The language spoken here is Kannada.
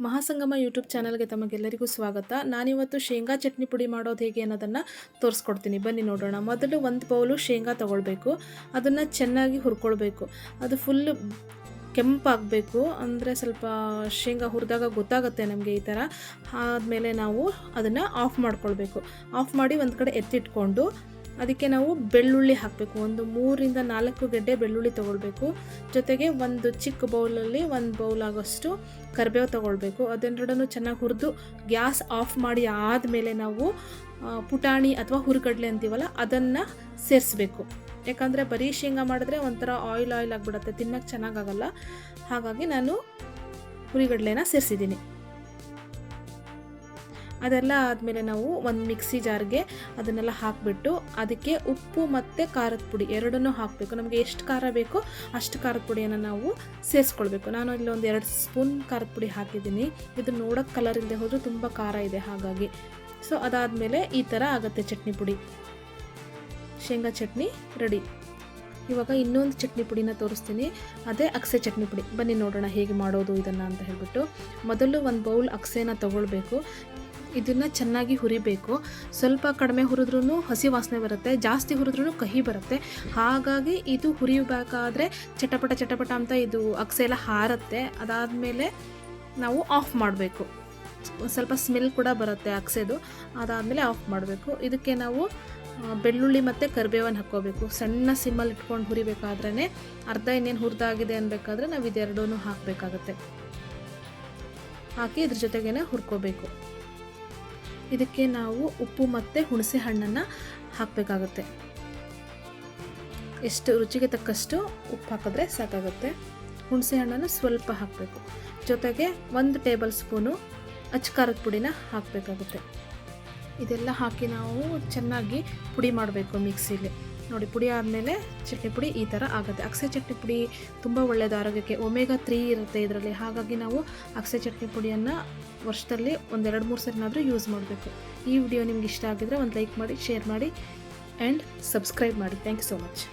ಮಹಾಸಂಗಮ ಯೂಟ್ಯೂಬ್ ಚಾನಲ್ಗೆ ತಮಗೆಲ್ಲರಿಗೂ ಸ್ವಾಗತ. ನಾನಿವತ್ತು ಶೇಂಗಾ ಚಟ್ನಿ ಪುಡಿ ಮಾಡೋದು ಹೇಗೆ ಅನ್ನೋದನ್ನು ತೋರಿಸ್ಕೊಡ್ತೀನಿ. ಬನ್ನಿ ನೋಡೋಣ. ಮೊದಲು ಒಂದು ಬೌಲು ಶೇಂಗಾ ತೊಗೊಳ್ಬೇಕು. ಅದನ್ನು ಚೆನ್ನಾಗಿ ಹುರ್ಕೊಳ್ಬೇಕು. ಅದು ಫುಲ್ ಕೆಂಪಾಗಬೇಕು. ಅಂದರೆ ಸ್ವಲ್ಪ ಶೇಂಗಾ ಹುರಿದಾಗ ಗೊತ್ತಾಗುತ್ತೆ ನಮಗೆ ಈ ಥರ. ಆದಮೇಲೆ ನಾವು ಅದನ್ನು ಆಫ್ ಮಾಡ್ಕೊಳ್ಬೇಕು. ಆಫ್ ಮಾಡಿ ಒಂದು ಕಡೆ ಎತ್ತಿಟ್ಕೊಂಡು ಅದಕ್ಕೆ ನಾವು ಬೆಳ್ಳುಳ್ಳಿ ಹಾಕಬೇಕು. ಒಂದು 3ರಿಂದ 4 ಗೆಡ್ಡೆ ಬೆಳ್ಳುಳ್ಳಿ ತೊಗೊಳ್ಬೇಕು. ಜೊತೆಗೆ ಒಂದು ಚಿಕ್ಕ ಬೌಲಲ್ಲಿ 1 ಬೌಲ್ ಆಗೋಷ್ಟು ಕರಿಬೇವು ತೊಗೊಳ್ಬೇಕು. ಅದೆರಡನ್ನು ಚೆನ್ನಾಗಿ ಹುರಿದು ಗ್ಯಾಸ್ ಆಫ್ ಮಾಡಿ ಆದಮೇಲೆ ನಾವು ಪುಟಾಣಿ ಅಥವಾ ಹುರಿಗಡಲೆ ಅಂತೀವಲ್ಲ ಅದನ್ನು ಸೇರಿಸ್ಬೇಕು. ಯಾಕಂದರೆ ಬರೀ ಶೇಂಗಾ ಮಾಡಿದ್ರೆ ಒಂಥರ ಆಯಿಲ್ ಆಗಿಬಿಡುತ್ತೆ, ತಿನ್ನೋಕ್ಕೆ ಚೆನ್ನಾಗಾಗಲ್ಲ. ಹಾಗಾಗಿ ನಾನು ಹುರಿಗಡಲೆನ ಸೇರಿಸಿದ್ದೀನಿ. ಅದೆಲ್ಲ ಆದಮೇಲೆ ನಾವು ಒಂದು ಮಿಕ್ಸಿ ಜಾರ್ಗೆ ಅದನ್ನೆಲ್ಲ ಹಾಕಿಬಿಟ್ಟು ಅದಕ್ಕೆ ಉಪ್ಪು ಮತ್ತು ಖಾರದ ಪುಡಿ ಎರಡನ್ನೂ ಹಾಕಬೇಕು. ನಮಗೆ ಎಷ್ಟು ಖಾರ ಬೇಕೋ ಅಷ್ಟು ಖಾರದ ಪುಡಿಯನ್ನು ನಾವು ಸೇರಿಸ್ಕೊಳ್ಬೇಕು. ನಾನು ಇಲ್ಲಿ ಒಂದು 2 ಸ್ಪೂನ್ ಖಾರದ ಪುಡಿ ಹಾಕಿದ್ದೀನಿ. ಇದು ನೋಡೋಕ್ಕೆ ಕಲರ್ ಇಲ್ಲದೆ ಹೋದರೂ ತುಂಬ ಖಾರ ಇದೆ, ಹಾಗಾಗಿ. ಸೊ ಅದಾದಮೇಲೆ ಈ ಥರ ಆಗುತ್ತೆ ಚಟ್ನಿ ಪುಡಿ. ಶೇಂಗಾ ಚಟ್ನಿ ರೆಡಿ. ಇವಾಗ ಇನ್ನೊಂದು ಚಟ್ನಿ ಪುಡಿನ ತೋರಿಸ್ತೀನಿ. ಅದೇ ಅಗಸೆ ಚಟ್ನಿ ಪುಡಿ. ಬನ್ನಿ ನೋಡೋಣ ಹೇಗೆ ಮಾಡೋದು ಇದನ್ನು ಅಂತ ಹೇಳ್ಬಿಟ್ಟು. ಮೊದಲು ಒಂದು ಬೌಲ್ ಅಗಸೆನ ತೊಗೊಳ್ಬೇಕು. ಇದನ್ನು ಚೆನ್ನಾಗಿ ಹುರಿಬೇಕು. ಸ್ವಲ್ಪ ಕಡಿಮೆ ಹುರಿದ್ರೂ ಹಸಿ ವಾಸನೆ ಬರುತ್ತೆ, ಜಾಸ್ತಿ ಹುರಿದ್ರೂ ಕಹಿ ಬರುತ್ತೆ. ಹಾಗಾಗಿ ಇದು ಹುರಿಬೇಕಾದ್ರೆ ಚಟಪಟ ಅಂತ ಇದು ಅಗಸೆ ಎಲ್ಲ ಹಾರುತ್ತೆ. ಅದಾದಮೇಲೆ ನಾವು ಆಫ್ ಮಾಡಬೇಕು. ಸ್ವಲ್ಪ ಸ್ಮೆಲ್ ಕೂಡ ಬರುತ್ತೆ ಅಗಸೆದು. ಅದಾದಮೇಲೆ ಆಫ್ ಮಾಡಬೇಕು. ಇದಕ್ಕೆ ನಾವು ಬೆಳ್ಳುಳ್ಳಿ ಮತ್ತು ಕರಿಬೇವನ್ನು ಹಾಕ್ಕೋಬೇಕು. ಸಣ್ಣ ಸಿಮ್ಮಲ್ಲಿ ಇಟ್ಕೊಂಡು ಹುರಿಬೇಕಾದ್ರೇ ಅರ್ಧ ಇನ್ನೇನು ಹುರಿದಾಗಿದೆ ಅನ್ಬೇಕಾದ್ರೆ ನಾವು ಇದೆರಡೂ ಹಾಕಬೇಕಾಗತ್ತೆ. ಹಾಕಿ ಇದ್ರ ಜೊತೆಗೇ ಹುರ್ಕೋಬೇಕು. ಇದಕ್ಕೆ ನಾವು ಉಪ್ಪು ಮತ್ತು ಹುಣಸೆ ಹಣ್ಣನ್ನು ಹಾಕಬೇಕಾಗುತ್ತೆ. ಎಷ್ಟು ರುಚಿಗೆ ತಕ್ಕಷ್ಟು ಉಪ್ಪು ಹಾಕಿದ್ರೆ ಸಾಕಾಗುತ್ತೆ. ಹುಣಸೆ ಹಣ್ಣನ್ನು ಸ್ವಲ್ಪ ಹಾಕಬೇಕು. ಜೊತೆಗೆ 1 ಟೇಬಲ್ ಸ್ಪೂನು ಅಚ್ಚಕಾರದ ಪುಡಿನ ಹಾಕಬೇಕಾಗುತ್ತೆ. ಇದೆಲ್ಲ ಹಾಕಿ ನಾವು ಚೆನ್ನಾಗಿ ಪುಡಿ ಮಾಡಬೇಕು ಮಿಕ್ಸಿಲಿ. ನೋಡಿ, ಪುಡಿ ಆದಮೇಲೆ ಚಟ್ನಿ ಪುಡಿ ಈ ಥರ ಆಗುತ್ತೆ. ಅಗಸೆ ಚಟ್ನಿ ಪುಡಿ ತುಂಬ ಒಳ್ಳೆಯದು ಆರೋಗ್ಯಕ್ಕೆ. ಒಮೆಗಾ 3 ಇರುತ್ತೆ ಇದರಲ್ಲಿ. ಹಾಗಾಗಿ ನಾವು ಅಗಸೆ ಚಟ್ನಿ ಪುಡಿಯನ್ನು ವರ್ಷದಲ್ಲಿ 1-2-3 ಸರಿನಾದರೂ ಯೂಸ್ ಮಾಡಬೇಕು. ಈ ವಿಡಿಯೋ ನಿಮ್ಗೆ ಇಷ್ಟ ಆಗಿದ್ರೆ ಒಂದು ಲೈಕ್ ಮಾಡಿ, ಶೇರ್ ಮಾಡಿ ಆ್ಯಂಡ್ ಸಬ್ಸ್ಕ್ರೈಬ್ ಮಾಡಿ. Thank you so much.